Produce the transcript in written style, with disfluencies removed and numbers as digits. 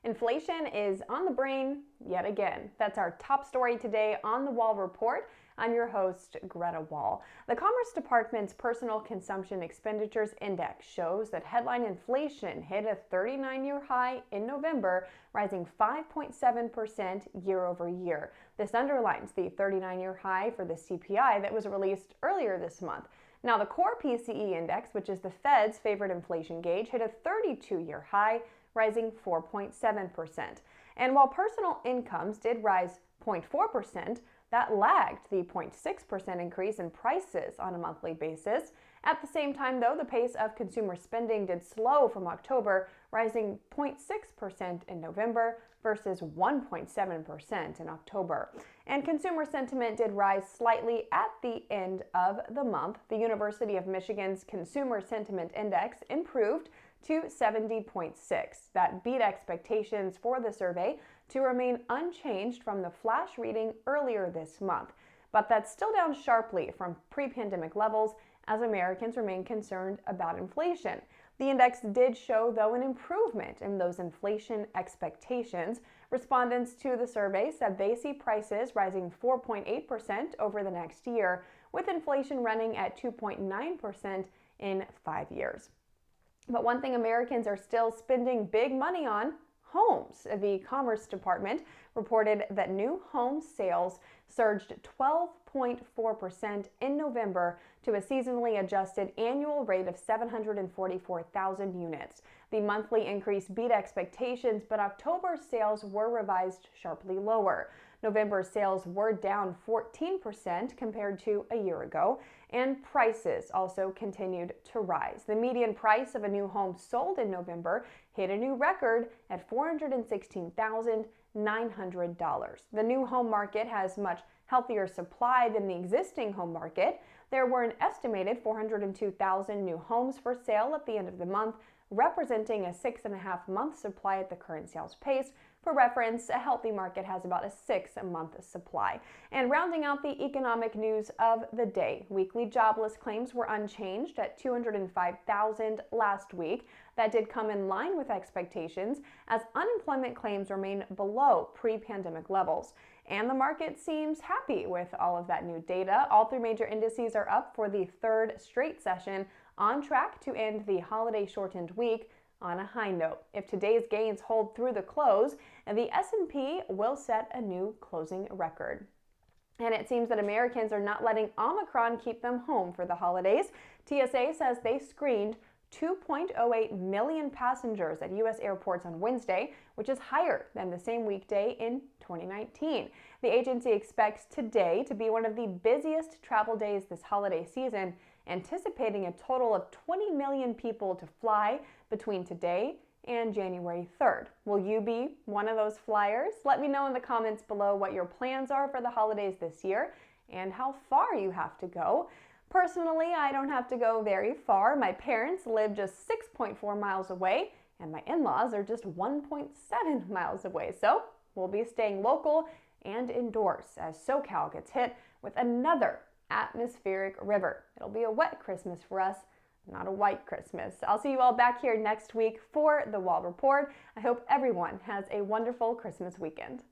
Inflation is on the brain yet again. That's our top story today on the Wall Report. I'm your host, Greta Wall. The Commerce Department's Personal Consumption Expenditures Index shows that headline inflation hit a 39-year high in November, rising 5.7% year over year. This underlines the 39-year high for the CPI that was released earlier this month. Now, the core PCE index, which is the Fed's favorite inflation gauge, hit a 32-year high, rising 4.7%. And while personal incomes did rise 0.4%, that lagged the 0.6% increase in prices on a monthly basis. At the same time, though, the pace of consumer spending did slow from October, rising 0.6% in November versus 1.7% in October. And consumer sentiment did rise slightly at the end of the month. The University of Michigan's Consumer Sentiment Index improved to 70.6. That beat expectations for the survey to remain unchanged from the flash reading earlier this month. But that's still down sharply from pre-pandemic levels as Americans remain concerned about inflation. The index did show, though, an improvement in those inflation expectations. Respondents to the survey said they see prices rising 4.8% over the next year, with inflation running at 2.9% in 5 years. But one thing Americans are still spending big money on: homes. The Commerce Department reported that new home sales surged 12.4% in November to a seasonally adjusted annual rate of 744,000 units. The monthly increase beat expectations, but October's sales were revised sharply lower. November's sales were down 14% compared to a year ago, and prices also continued to rise. The median price of a new home sold in November hit a new record at $416,900. The new home market has much healthier supply than the existing home market. There were an estimated 402,000 new homes for sale at the end of the month, representing a 6.5-month supply at the current sales pace. For reference, a healthy market has about a 6-month supply. And rounding out the economic news of the day, weekly jobless claims were unchanged at 205,000 last week. That did come in line with expectations as unemployment claims remain below pre-pandemic levels. And the market seems happy with all of that new data. All three major indices are up for the third straight session, on track to end the holiday-shortened week on a high note. If today's gains hold through the close, the S&P will set a new closing record. And it seems that Americans are not letting Omicron keep them home for the holidays. TSA says they screened 2.08 million passengers at U.S. airports on Wednesday, which is higher than the same weekday in 2019. The agency expects today to be one of the busiest travel days this holiday season, anticipating a total of 20 million people to fly between today and January 3rd. Will you be one of those flyers? Let me know in the comments below what your plans are for the holidays this year and how far you have to go. Personally, I don't have to go very far. My parents live just 6.4 miles away, and my in-laws are just 1.7 miles away. So we'll be staying local and indoors as SoCal gets hit with another atmospheric river. It'll be a wet Christmas for us, not a white Christmas. I'll see you all back here next week for the Wall Report. I hope everyone has a wonderful Christmas weekend.